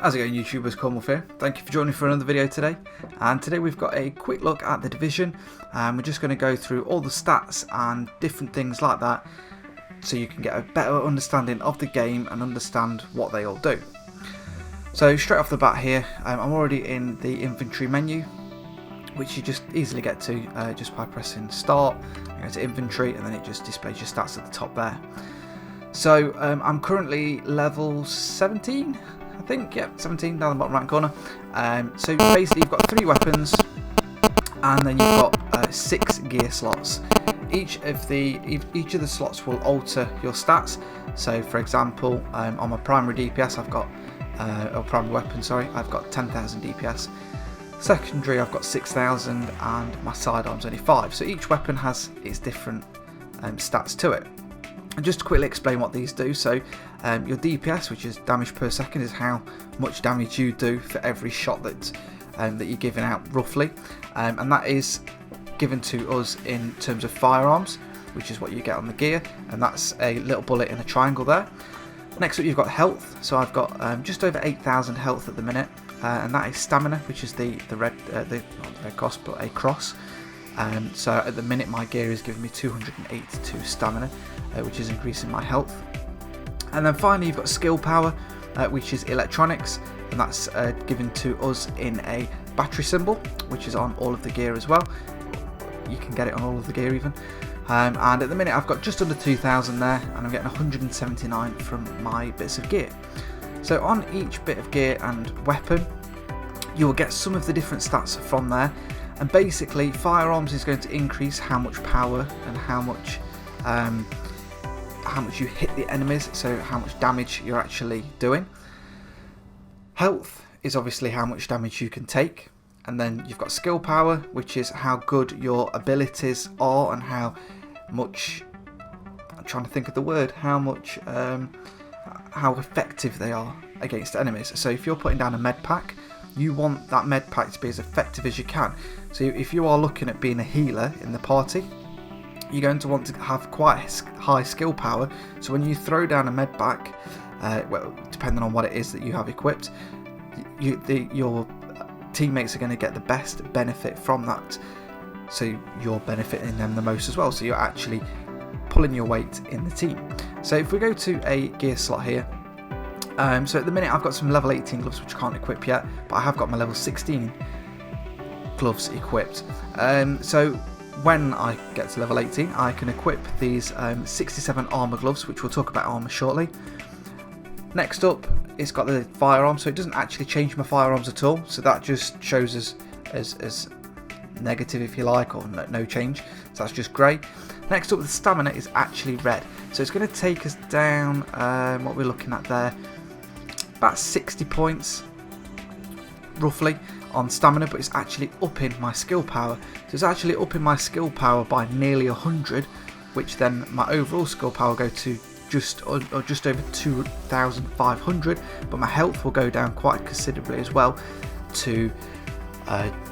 How's it going, YouTubers? Cornwolf here. Thank you for joining for another video today. And today we've got a quick look at the Division. We're just going to go through all the stats and different things like that so you can get a better understanding of the game and understand what they all do. So straight off the bat here, I'm already in the inventory menu, which you just easily get to just by pressing start, go to inventory, and then it just displays your stats at the top there. So I'm currently level 17. I think, yeah, 17 down the bottom right corner. So basically you've got 3 weapons and then you've got 6 gear slots. Each of the slots will alter your stats. So for example, on my primary DPS I've got, or primary weapon, sorry, I've got 10,000 DPS. Secondary I've got 6,000 and my sidearm's only 5. So each weapon has its different stats to it. And just to quickly explain what these do, so your DPS, which is damage per second, is how much damage you do for every shot that you're giving out roughly, and that is given to us in terms of firearms, which is what you get on the gear, and that's a little bullet in a triangle there. Next up you've got health, so I've got just over 8,000 health at the minute, and that is stamina, which is the red, not the red cross, but a cross. So at the minute my gear is giving me 282 stamina, which is increasing my health. And then finally you've got skill power, which is electronics, and that's given to us in a battery symbol, which is on all of the gear as well. You can get it on all of the gear even. And at the minute I've got just under 2,000 there, and I'm getting 179 from my bits of gear. So on each bit of gear and weapon you will get some of the different stats from there. And basically firearms is going to increase how much power and how much you hit the enemies, so how much damage you're actually doing. Health is obviously how much damage you can take, and then you've got skill power, which is how good your abilities are and how much, I'm trying to think of the word, how much how effective they are against enemies. So if you're putting down a med pack, you want that med pack to be as effective as you can. So if you are looking at being a healer in the party, you're going to want to have quite high skill power. So when you throw down a med pack, well, depending on what it is that you have equipped, your teammates are going to get the best benefit from that. So you're benefiting them the most as well. So you're actually pulling your weight in the team. So if we go to a gear slot here, so at the minute I've got some level 18 gloves which I can't equip yet, but I have got my level 16 gloves equipped. So when I get to level 18 I can equip these 67 armor gloves, which we'll talk about armor shortly. Next up it's got the firearm, so it doesn't actually change my firearms at all, so that just shows us as negative if you like, or no change, so that's just grey. Next up the stamina is actually red, so it's going to take us down, what we're looking at there, about 60 points roughly on stamina, but it's actually upping my skill power. So it's actually upping my skill power by nearly 100, which then my overall skill power will go to just over 2,500, but my health will go down quite considerably as well to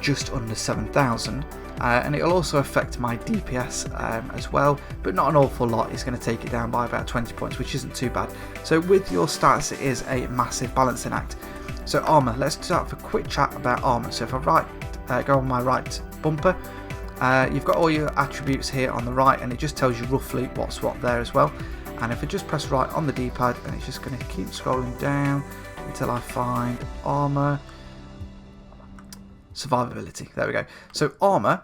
just under 7,000. And it will also affect my DPS as well, but not an awful lot. It's going to take it down by about 20 points, which isn't too bad. So with your stats it is a massive balancing act. So armor, let's start for a quick chat about armor. So if I go on my right bumper, you've got all your attributes here on the right, and it just tells you roughly what's what there as well. And if I just press right on the D-pad, and it's just going to keep scrolling down until I find armor. Survivability, there we go. So armor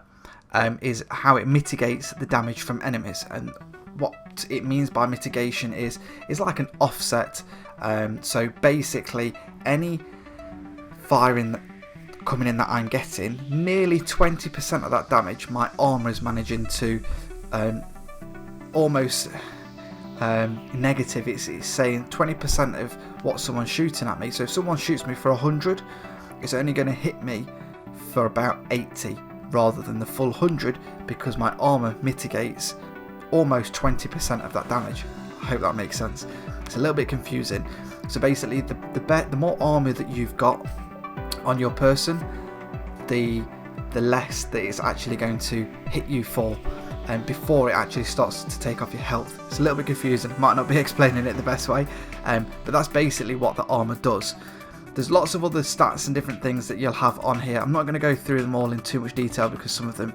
is how it mitigates the damage from enemies, and what it means by mitigation is like an offset. So basically any firing coming in that I'm getting, nearly 20% of that damage my armor is managing to almost negative. It's saying 20% of what someone's shooting at me. So if someone shoots me for 100, it's only going to hit me for about 80 rather than the full 100, because my armor mitigates almost 20% of that damage. I hope that makes sense. It's a little bit confusing. So basically the more armor that you've got on your person, the less that it's actually going to hit you for, and before it actually starts to take off your health. It's a little bit confusing, might not be explaining it the best way, but that's basically what the armor does. There's lots of other stats and different things that you'll have on here. I'm not going to go through them all in too much detail because some of them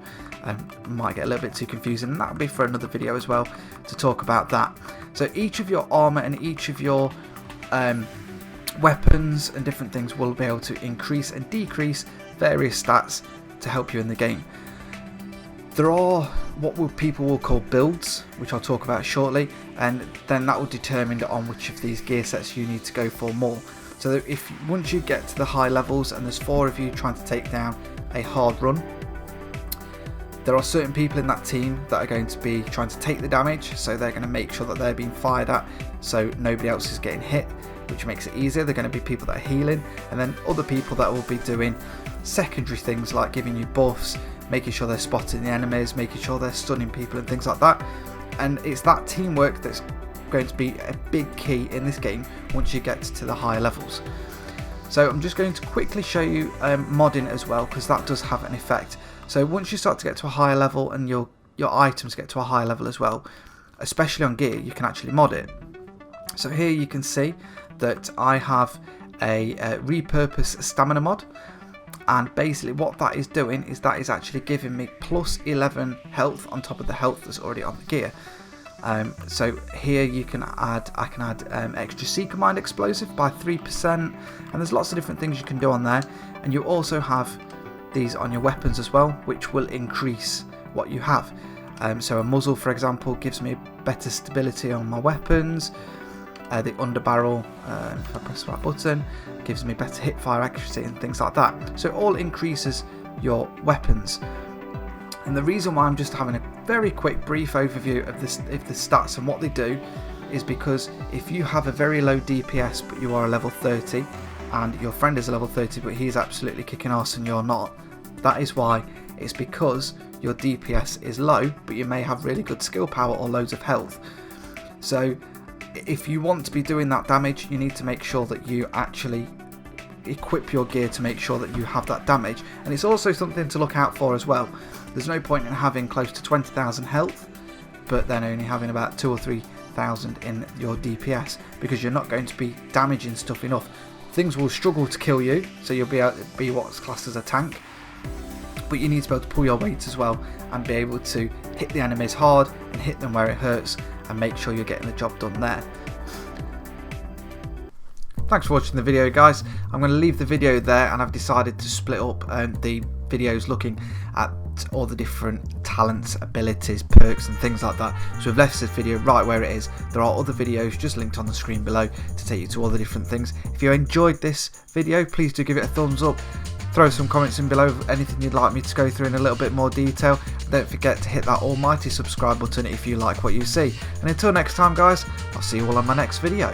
might get a little bit too confusing, and that'll be for another video as well to talk about that. So each of your armor and each of your weapons and different things will be able to increase and decrease various stats to help you in the game. There are what people will call builds, which I'll talk about shortly, and then that will determine on which of these gear sets you need to go for more. So that if once you get to the high levels and there's 4 of you trying to take down a hard run, there are certain people in that team that are going to be trying to take the damage, so they're going to make sure that they're being fired at so nobody else is getting hit, which makes it easier. They're going to be people that are healing, and then other people that will be doing secondary things like giving you buffs, making sure they're spotting the enemies, making sure they're stunning people and things like that. And it's that teamwork that's going to be a big key in this game once you get to the higher levels. So I'm just going to quickly show you modding as well, because that does have an effect. So once you start to get to a higher level and your items get to a higher level as well, especially on gear, you can actually mod it. So here you can see that I have a repurpose stamina mod, and basically what that is doing is that is actually giving me plus 11 health on top of the health that's already on the gear. So here I can add extra Seeker Mind explosive by 3%, and there's lots of different things you can do on there. And you also have these on your weapons as well, which will increase what you have. So a muzzle, for example, gives me better stability on my weapons. The underbarrel, if I press the right button, gives me better hip fire accuracy and things like that. So it all increases your weapons. And the reason why I'm just having a very quick brief overview of the stats and what they do is because if you have a very low DPS but you are a level 30 and your friend is a level 30 but he's absolutely kicking ass and you're not, that is why. It's because your DPS is low but you may have really good skill power or loads of health. So if you want to be doing that damage, you need to make sure that you actually equip your gear to make sure that you have that damage. And it's also something to look out for as well. There's no point in having close to 20,000 health but then only having about 2,000 or 3,000 in your DPS, because you're not going to be damaging stuff enough. Things will struggle to kill you, so you'll be able to be what's classed as a tank, but you need to be able to pull your weight as well and be able to hit the enemies hard and hit them where it hurts and make sure you're getting the job done there. Thanks for watching the video, guys. I'm going to leave the video there, and I've decided to split up the videos looking at all the different talents, abilities, perks and things like that. So we've left this video right where it is. There are other videos just linked on the screen below to take you to all the different things. If you enjoyed this video, please do give it a thumbs up. Throw some comments in below, anything you'd like me to go through in a little bit more detail. Don't forget to hit that almighty subscribe button if you like what you see. And until next time, guys, I'll see you all on my next video.